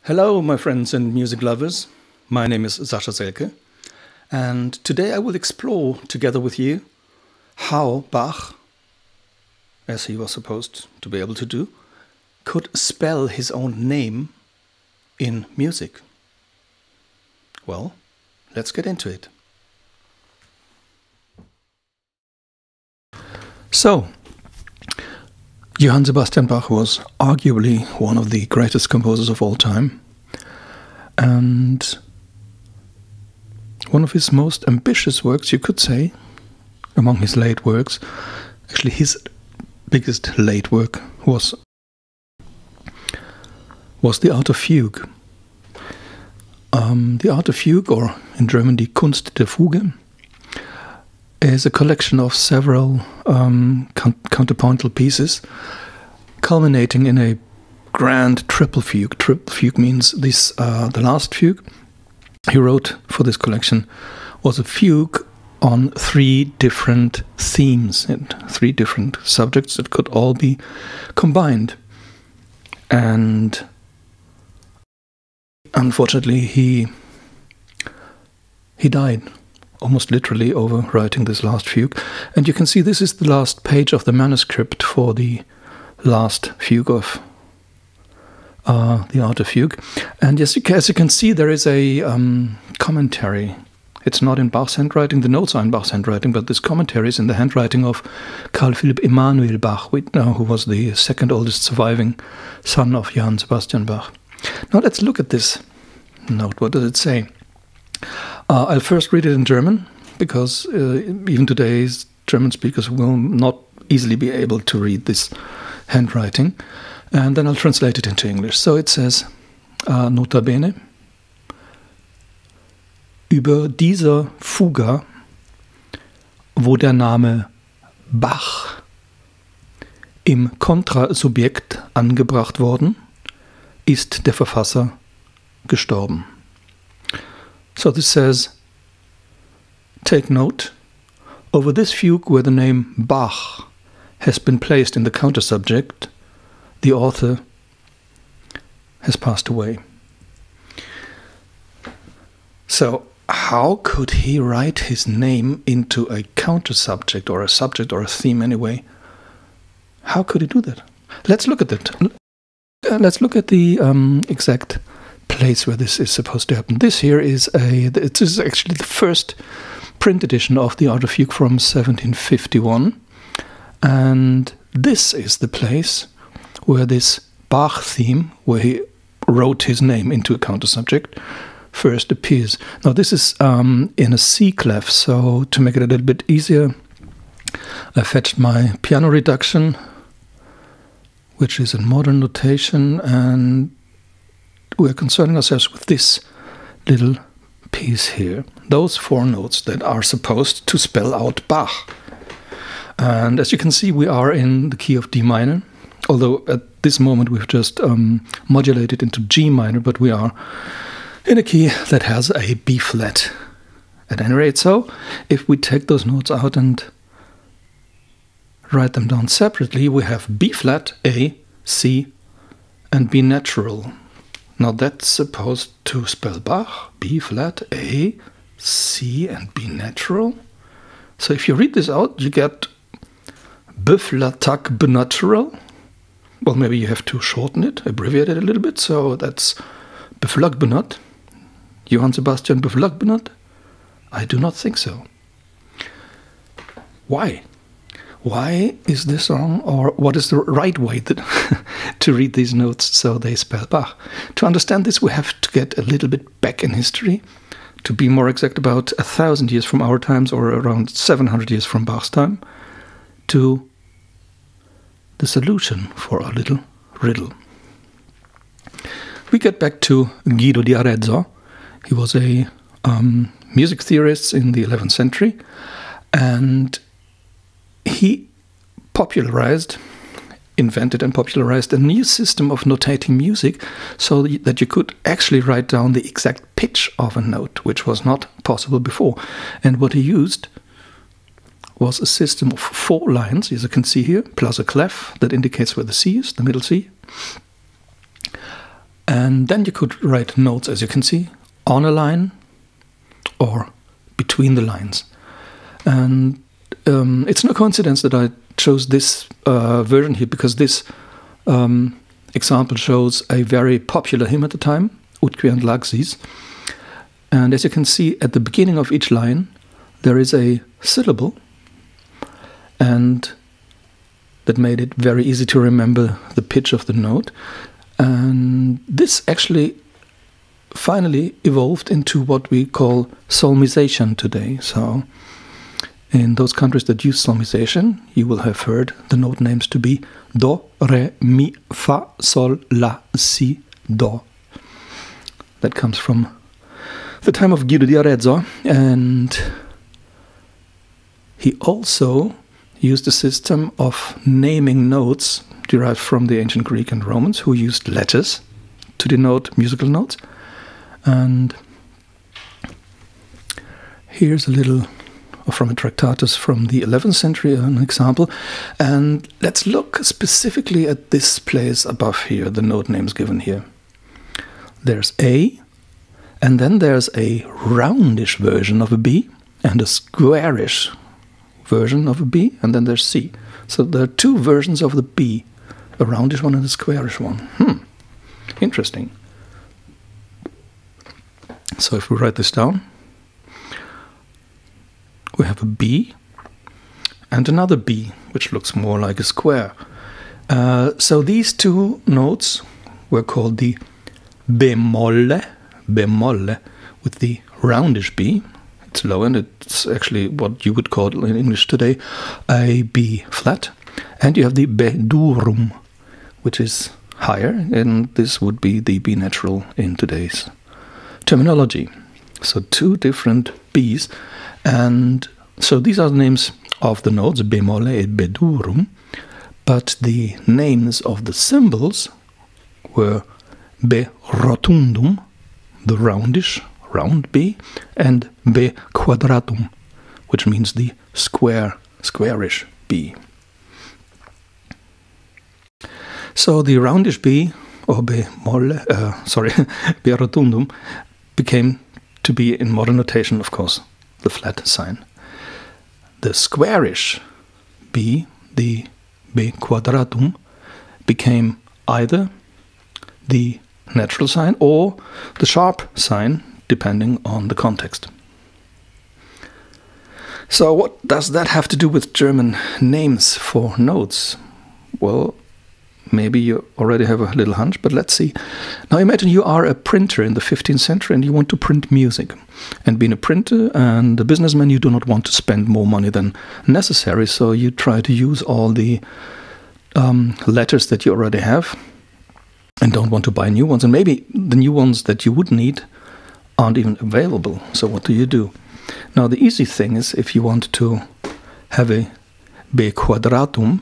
Hello, my friends and music lovers. My name is Sascha Selke, and today I will explore together with you how Bach, as he was supposed to be able to do, could spell his own name in music. Well, let's get into it. So, Johann Sebastian Bach was arguably one of the greatest composers of all time, and one of his most ambitious works, you could say, among his late works, actually his biggest late work was the Art of Fugue. The Art of Fugue, or in German die Kunst der Fuge, is a collection of several counterpointal pieces culminating in a grand triple fugue. Triple fugue means this, the last fugue he wrote for this collection was a fugue on three different themes and three different subjects that could all be combined. And unfortunately he died almost literally over writing this last fugue. And you can see this is the last page of the manuscript for the last fugue of the Art of Fugue. And as you can see, there is a commentary. It's not in Bach's handwriting, the notes are in Bach's handwriting, but this commentary is in the handwriting of Carl Philipp Emanuel Bach, who was the second oldest surviving son of Johann Sebastian Bach. Now let's look at this note. What does it say? I'll first read it in German, because even today's German speakers will not easily be able to read this handwriting. And then I'll translate it into English. So it says, Nota bene, über dieser Fuga, wo der Name Bach im Kontrasubjekt angebracht worden, ist der Verfasser gestorben. So this says, take note, over this fugue where the name Bach has been placed in the countersubject, the author has passed away. So how could he write his name into a countersubject or a subject or a theme anyway? How could he do that? Let's look at it. Let's look at the exact place where this is supposed to happen. This here is this is actually the first print edition of the Art of Fugue from 1751, and this is the place where this Bach theme, where he wrote his name into a countersubject, first appears. Now this is in a C clef, so to make it a little bit easier, I fetched my piano reduction, which is in modern notation, and we're concerning ourselves with this little piece here. Those four notes that are supposed to spell out Bach. And as you can see, we are in the key of D minor, although at this moment we've just modulated into G minor, but we are in a key that has a B flat at any rate. So if we take those notes out and write them down separately, we have B flat, A, C, and B natural. Now that's supposed to spell Bach, B flat, A, C, and B natural. So if you read this out, you get B flat, tac, B natural. Well, maybe you have to shorten it, abbreviate it a little bit. So that's B flat, B nat. Johann Sebastian B flat, B nat? I do not think so. Why? Why is this wrong, or what is the right way to read these notes so they spell Bach? To understand this, we have to get a little bit back in history, to be more exact, about 1,000 years from our times, or around 700 years from Bach's time, to the solution for our little riddle. We get back to Guido di Arezzo. He was a music theorist in the 11th century, and he invented and popularized a new system of notating music so that you could actually write down the exact pitch of a note, which was not possible before. And what he used was a system of 4 lines, as you can see here, plus a clef that indicates where the C is, the middle C, And then you could write notes, as you can see, on a line or between the lines. And it's no coincidence that I chose this version here, because this example shows a very popular hymn at the time, Utque and Laxis. And as you can see, at the beginning of each line, there is a syllable, and that made it very easy to remember the pitch of the note. And this actually finally evolved into what we call psalmization today. So in those countries that use psalmization, you will have heard the note names to be Do, Re, Mi, Fa, Sol, La, Si, Do. That comes from the time of Guido di Arezzo, and he also used a system of naming notes derived from the ancient Greek and Romans, who used letters to denote musical notes. And here's a little from a Tractatus from the 11th century, an example. And let's look specifically at this place above here, the note names given here. There's A, and then there's a roundish version of a B, and a squarish version of a B, and then there's C. So there are two versions of the B, a roundish one and a squarish one. Interesting. So if we write this down, we have a B and another B, which looks more like a square. So these two notes were called the bemolle, with the roundish B. It's low, and it's actually what you would call in English today a B flat. And you have the B durum, which is higher, and this would be the B natural in today's terminology. So two different Bs, and so these are the names of the notes, bemolle and B durum, but the names of the symbols were B rotundum, the roundish, round B, and B quadratum, which means the squarish B. So the roundish B, or B rotundum, became to be in modern notation, of course, the flat sign. The squarish B, the B quadratum, became either the natural sign or the sharp sign, depending on the context. So what does that have to do with German names for notes? Well, maybe you already have a little hunch, but let's see. Now imagine you are a printer in the 15th century and you want to print music. And being a printer and a businessman, you do not want to spend more money than necessary, so you try to use all the letters that you already have and don't want to buy new ones. And maybe the new ones that you would need aren't even available. So what do? Now the easy thing is, if you want to have a B quadratum,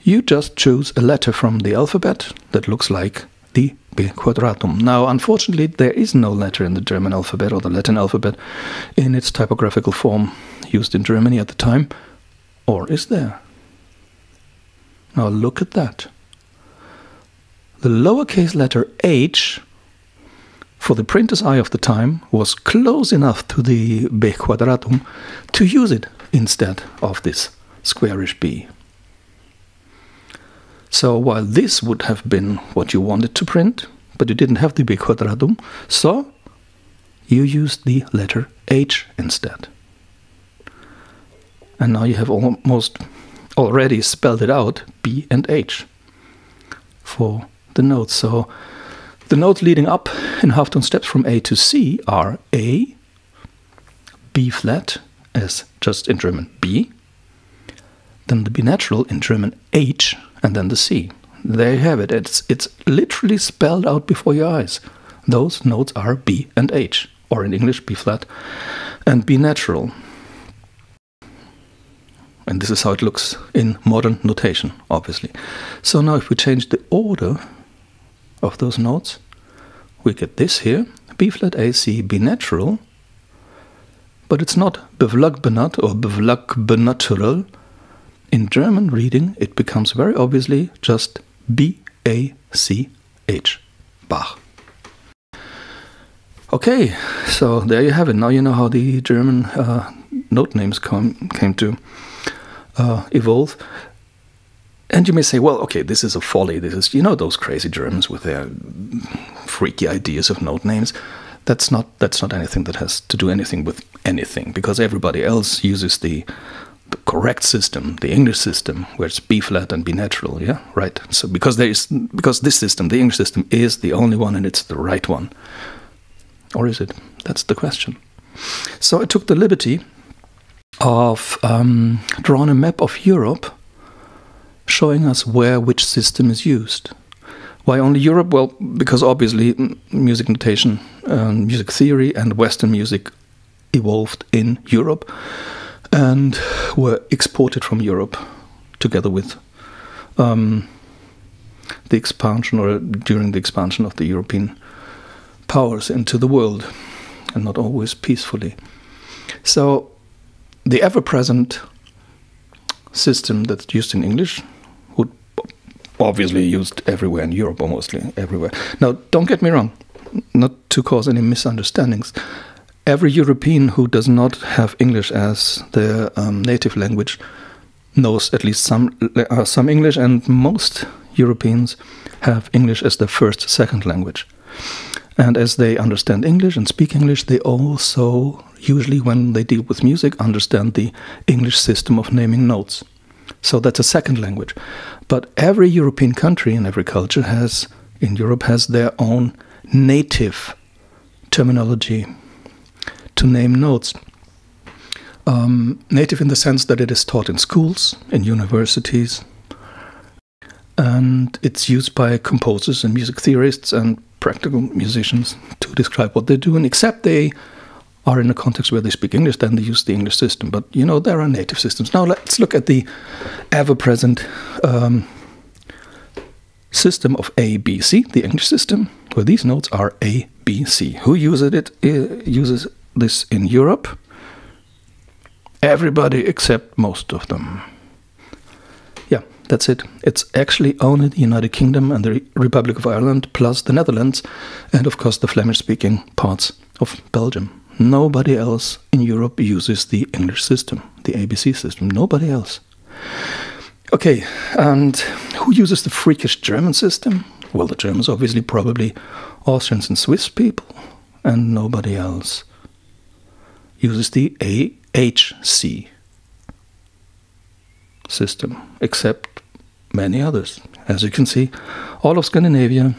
you just choose a letter from the alphabet that looks like the B quadratum. Now unfortunately there is no letter in the German alphabet or the Latin alphabet in its typographical form used in Germany at the time. Or is there? Now look at that. The lowercase letter h for the printer's eye of the time was close enough to the B quadratum to use it instead of this squarish B. So while this would have been what you wanted to print, but you didn't have the B quadratum, so you used the letter H instead. And now you have almost already spelled it out, B and H, for the notes. So the notes leading up in halftone steps from A to C are A, B flat, as just in German B, then the B natural in German H, and then the C. There you have it. It's literally spelled out before your eyes. Those notes are B and H, or in English B flat and B natural. And this is how it looks in modern notation, obviously. So now if we change the order of those notes, we get this here, B flat A C B natural, but it's not bevlagbenat or bevlagbnatural. In German reading, it becomes very obviously just B A C H, Bach. Okay, so there you have it. Now you know how the German note names came to evolve. And you may say, well, okay, this is a folly. This is, you know, those crazy Germans with their freaky ideas of note names. That's not anything that has to do anything with anything, because everybody else uses the correct system, the English system, where it's B flat and B natural. Yeah, right. So because this system, the English system, is the only one and it's the right one. Or is it? That's the question. So I took the liberty of drawing a map of Europe, showing us where which system is used. Why only Europe? Well, because obviously music notation, music theory and Western music evolved in Europe and were exported from Europe together with the expansion, or during the expansion of the European powers into the world, and not always peacefully. So the ever-present system that's used in English would obviously used everywhere in Europe, or mostly everywhere. Now, don't get me wrong, not to cause any misunderstandings. Every European who does not have English as their native language knows at least some English, and most Europeans have English as their first, second language. And as they understand English and speak English, they also, usually when they deal with music, understand the English system of naming notes. So that's a second language. But every European country and every culture in Europe has their own native terminology to name notes. Native in the sense that it is taught in schools, in universities, and it's used by composers and music theorists and practical musicians to describe what they're doing, except they are in a context where they speak English, then they use the English system. But, you know, there are native systems. Now let's look at the ever-present system of A, B, C, the English system, where these notes are A, B, C. Who uses this in Europe? Everybody except most of them. Yeah, that's it. It's actually only the United Kingdom and the Republic of Ireland, plus the Netherlands, and of course the Flemish-speaking parts of Belgium. Nobody else in Europe uses the English system, the ABC system. Nobody else. Okay, and who uses the freakish German system? Well, the Germans, obviously, probably Austrians and Swiss people, and nobody else uses the AHC system, except many others. As you can see, all of Scandinavia,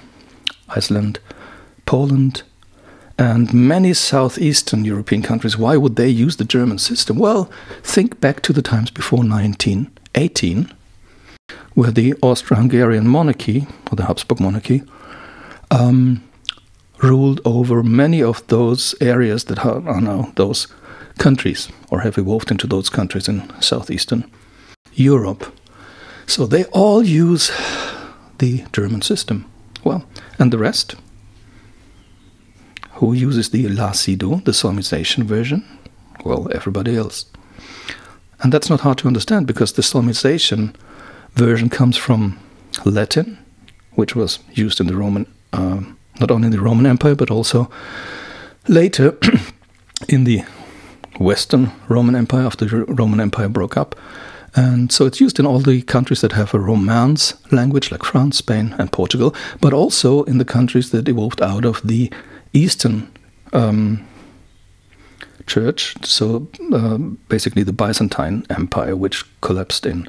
Iceland, Poland, and many southeastern European countries. Why would they use the German system? Well, think back to the times before 1918, where the Austro-Hungarian monarchy, or the Habsburg monarchy, ruled over many of those areas that are now those countries, or have evolved into those countries in southeastern Europe. So they all use the German system. Well, and the rest? Who uses the La Si Do, the solmization version? Well, everybody else. And that's not hard to understand, because the solmization version comes from Latin, which was used in the Roman, not only in the Roman Empire, but also later in the Western Roman Empire, after the Roman Empire broke up. And so it's used in all the countries that have a Romance language, like France, Spain, and Portugal, but also in the countries that evolved out of the Eastern Church, so basically the Byzantine Empire, which collapsed in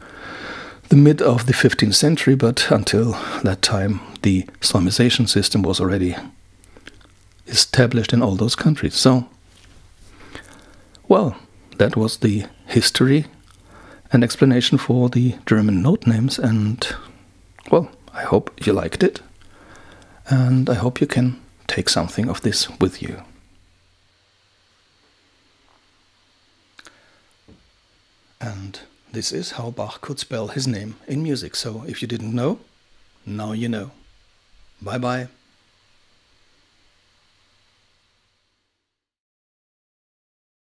the mid of the 15th century, but until that time the solmization system was already established in all those countries. So, well, that was the history and explanation for the German note names, and, well, I hope you liked it, and I hope you can take something of this with you. And this is how Bach could spell his name in music. So if you didn't know, now you know. Bye bye.